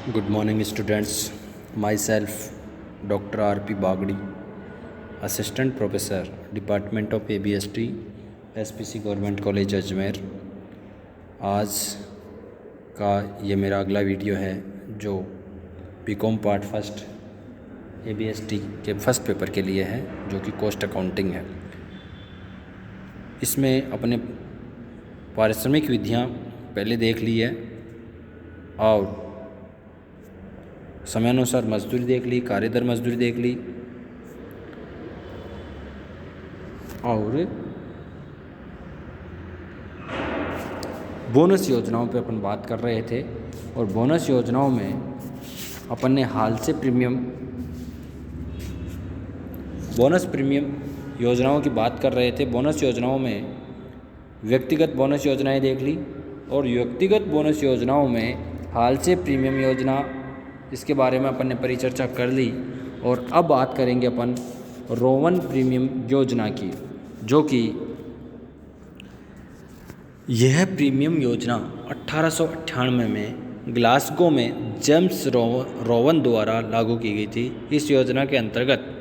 Good morning, students. Myself, Dr. R.P. Bagdi, Assistant Professor, Department of ABST, SPC Government College Ajmer. आज का ये मेरा अगला वीडियो है जो बीकॉम पार्ट फर्स्ट ABST के फर्स्ट पेपर के लिए है, जो कि कॉस्ट अकाउंटिंग है। इसमें अपने पारिश्रमिक विधियाँ पहले देख ली है और समयानुसार मजदूरी देख ली, कार्य दर मजदूरी देख ली और बोनस योजनाओं पे अपन बात कर रहे थे। और बोनस योजनाओं में अपन ने हाल से बोनस प्रीमियम योजनाओं की बात कर रहे थे। बोनस योजनाओं में व्यक्तिगत बोनस योजनाएं देख ली और व्यक्तिगत बोनस योजनाओं में हाल से प्रीमियम योजना, इसके बारे में अपन ने परिचर्चा कर ली। और अब बात करेंगे अपन रोवन प्रीमियम योजना की, जो कि यह प्रीमियम योजना 1898 में ग्लासगो में जेम्स रोवन द्वारा लागू की गई थी। इस योजना के अंतर्गत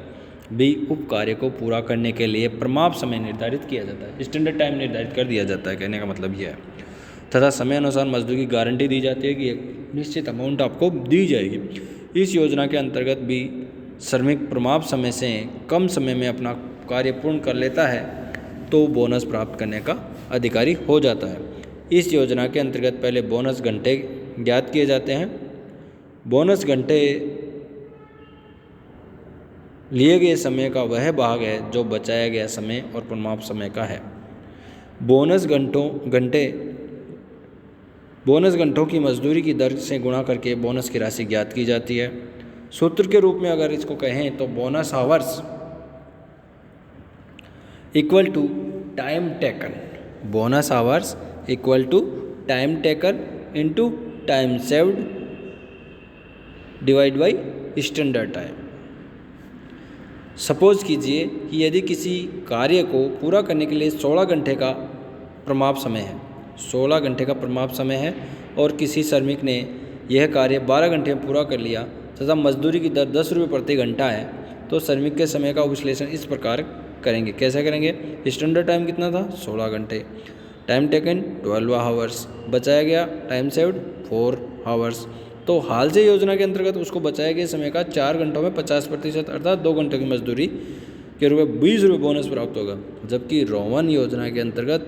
भी उप कार्य को पूरा करने के लिए प्रमाप समय निर्धारित किया जाता है, स्टैंडर्ड टाइम निर्धारित कर दिया जाता है। कहने का मतलब यह है तथा समय अनुसार मजदूरी की गारंटी दी जाती है कि एक निश्चित अमाउंट आपको दी जाएगी। इस योजना के अंतर्गत भी श्रमिक प्रमाप समय से कम समय में अपना कार्य पूर्ण कर लेता है तो बोनस प्राप्त करने का अधिकारी हो जाता है। इस योजना के अंतर्गत पहले बोनस घंटे ज्ञात किए जाते हैं। बोनस घंटे लिए गए समय का वह भाग है जो बचाया गया समय और प्रमाप समय का है। बोनस घंटों की मजदूरी की दर से गुणा करके बोनस की राशि ज्ञात की जाती है। सूत्र के रूप में अगर इसको कहें तो bonus hours equal to time taken, bonus hours equal to time taken into time saved divide by standard time. Suppose कीजिए कि यदि किसी कार्य को पूरा करने के लिए 16 घंटे का प्रमाप समय है, 16 घंटे का प्रमाप समय है और किसी श्रमिक ने यह कार्य 12 घंटे में पूरा कर लिया तथा मजदूरी की दर 10 रुपये प्रति घंटा है, तो श्रमिक के समय का विश्लेषण इस प्रकार करेंगे। कैसे करेंगे? स्टैंडर्ड टाइम कितना था? 16 घंटे। टाइम टेकन 12 आवर्स, बचाया गया टाइम सेव्ड 4 आवर्स। तो हाल से योजना के अंतर्गत उसको बचाए गए समय का 4 घंटों में 50% अर्थात 2 घंटों की मजदूरी के रूप में 20 रुपये बोनस प्राप्त होगा। जबकि रोवन योजना के अंतर्गत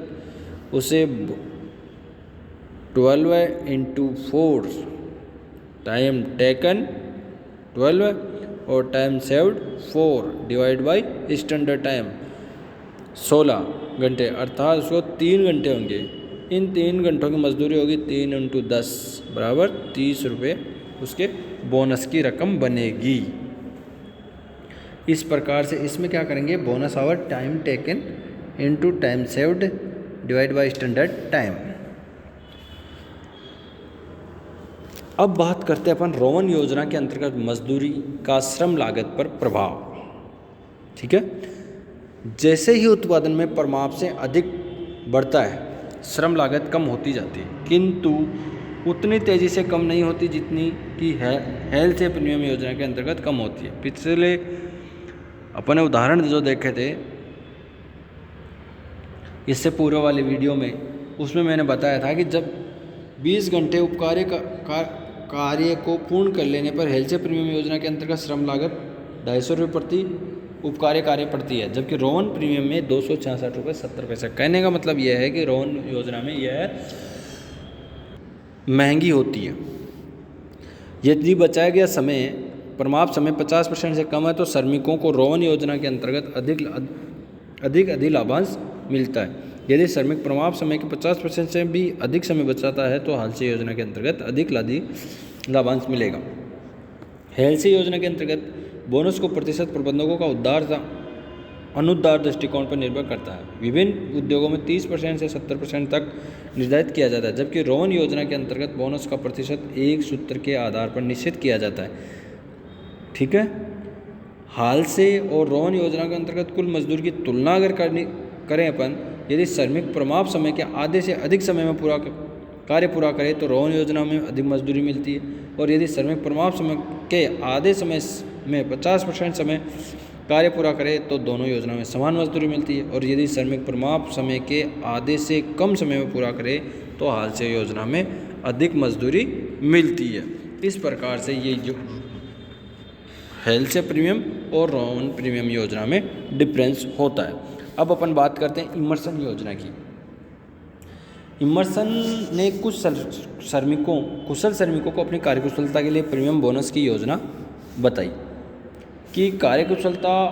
उसे 12 इंटू 4 टाइम टेकन 12 और time saved 4 divide by standard time 16 घंटे, अर्थात उसको 3 घंटे होंगे। इन 3 घंटों की मजदूरी होगी 3 इंटू 10 बराबर 30 रुपये उसके बोनस की रकम बनेगी। इस प्रकार से इसमें क्या करेंगे? Bonus hour time taken into time saved divide by standard time. अब बात करते हैं अपन रोवन योजना के अंतर्गत मजदूरी का श्रम लागत पर प्रभाव। ठीक है, जैसे ही उत्पादन में प्रमाप से अधिक बढ़ता है श्रम लागत कम होती जाती है, किंतु उतनी तेज़ी से कम नहीं होती जितनी कि हेल्थ से प्रीमियम योजना के अंतर्गत कम होती है। पिछले अपने उदाहरण जो देखे थे इससे पूर्व वाले वीडियो में, उसमें मैंने बताया था कि जब 20 घंटे उपकार्य कार्य को पूर्ण कर लेने पर हेल्थ से प्रीमियम योजना के अंतर्गत श्रम लागत 250 रुपये प्रति उपकार्य कार्य पड़ती है, जबकि रोवन प्रीमियम में 266 रुपये 70 पैसे। कहने का मतलब यह है कि रोवन योजना में यह महंगी होती है। यदि बचाया गया समय प्रमाप समय 50% से कम है तो श्रमिकों को रोवन योजना के अंतर्गत अधिक लाभांश मिलता है। यदि श्रमिक प्रमाप समय के 50% से भी अधिक समय बचाता है तो हाल से योजना के अंतर्गत अधिक लाभांश मिलेगा। हेल्थ से योजना के अंतर्गत बोनस को प्रतिशत प्रबंधकों का अनुदार दृष्टिकोण पर निर्भर करता है। विभिन्न उद्योगों में 30% से 70% तक निर्धारित किया जाता है, जबकि रोवन योजना के अंतर्गत बोनस का प्रतिशत एक सूत्र के आधार पर निश्चित किया जाता है। ठीक है, हाल से और रोवन योजना के अंतर्गत कुल मजदूरी की तुलना अगर करें अपन, यदि श्रमिक प्रमाप समय के आधे से अधिक समय में पूरा कार्य पूरा करे तो रोहन योजना में अधिक मजदूरी मिलती है, और यदि श्रमिक परिमाप समय के आधे समय में 50% समय कार्य पूरा करे तो दोनों योजना में समान मजदूरी मिलती है, और यदि श्रमिक परिमाप समय के आधे से कम समय में पूरा करे तो हाल से योजना में अधिक मजदूरी मिलती है। इस प्रकार से ये जो हेल्थ प्रीमियम और रोहन प्रीमियम योजना में डिफरेंस होता है। अब अपन बात करते हैं इमर्सन योजना की। इमर्सन ने कुशल श्रमिकों को अपनी कार्यकुशलता के लिए प्रीमियम बोनस की योजना बताई कि कार्यकुशलता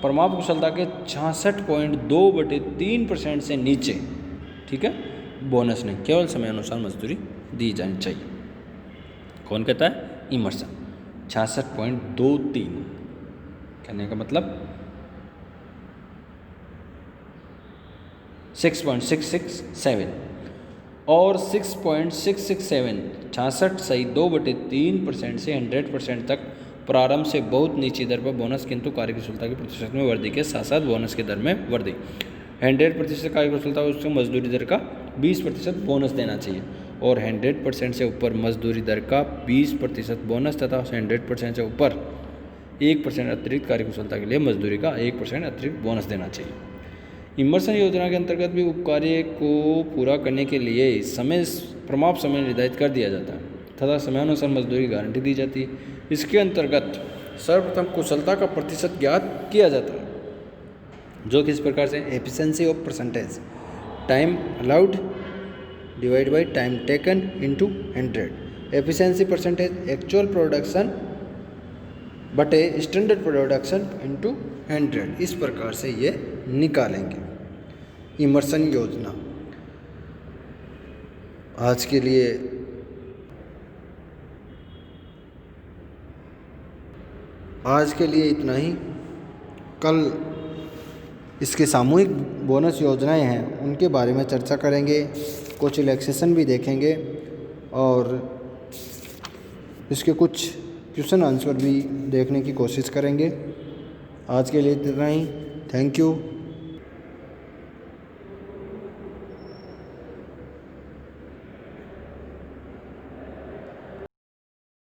परिमाप कुशलता के 66.2/3% से नीचे, ठीक है, बोनस नहीं, केवल समय अनुसार मजदूरी दी जानी चाहिए। कौन कहता है? इमर्सन। 66.23 कहने का मतलब 6.667 और 6.667 66.2/3% से 100% तक प्रारंभ से बहुत नीची दर पर बोनस, किंतु कार्यकुशलता की प्रतिशत में वृद्धि के साथ साथ बोनस की दर में वृद्धि। 100% कार्यकुशलता उसको मजदूरी दर का 20% बोनस देना चाहिए, और 100% से ऊपर मजदूरी दर का 20% बोनस तथा 100% से ऊपर 1% अतिरिक्त कार्यकुशलता के लिए मजदूरी का 1% अतिरिक्त बोनस देना चाहिए। इमर्सन योजना के अंतर्गत भी उपकार्य को पूरा करने के लिए परिमाप समय निर्धारित कर दिया जाता है तथा समयानुसार मजदूरी की गारंटी दी जाती है। इसके अंतर्गत सर्वप्रथम कुशलता का प्रतिशत ज्ञात किया जाता है, जो कि इस प्रकार से efficiency of percentage time allowed divide by time taken into 100, efficiency percentage actual production बटे स्टैंडर्ड प्रोडक्शन इनटू 100, इस प्रकार से ये निकालेंगे इमर्सन योजना। आज के लिए इतना ही। कल इसके सामूहिक बोनस योजनाएं हैं, उनके बारे में चर्चा करेंगे, कुछ रिलैक्सेशन भी देखेंगे और इसके कुछ क्वेश्चन आंसर भी देखने की कोशिश करेंगे। आज के लिए इतना ही। Thank you.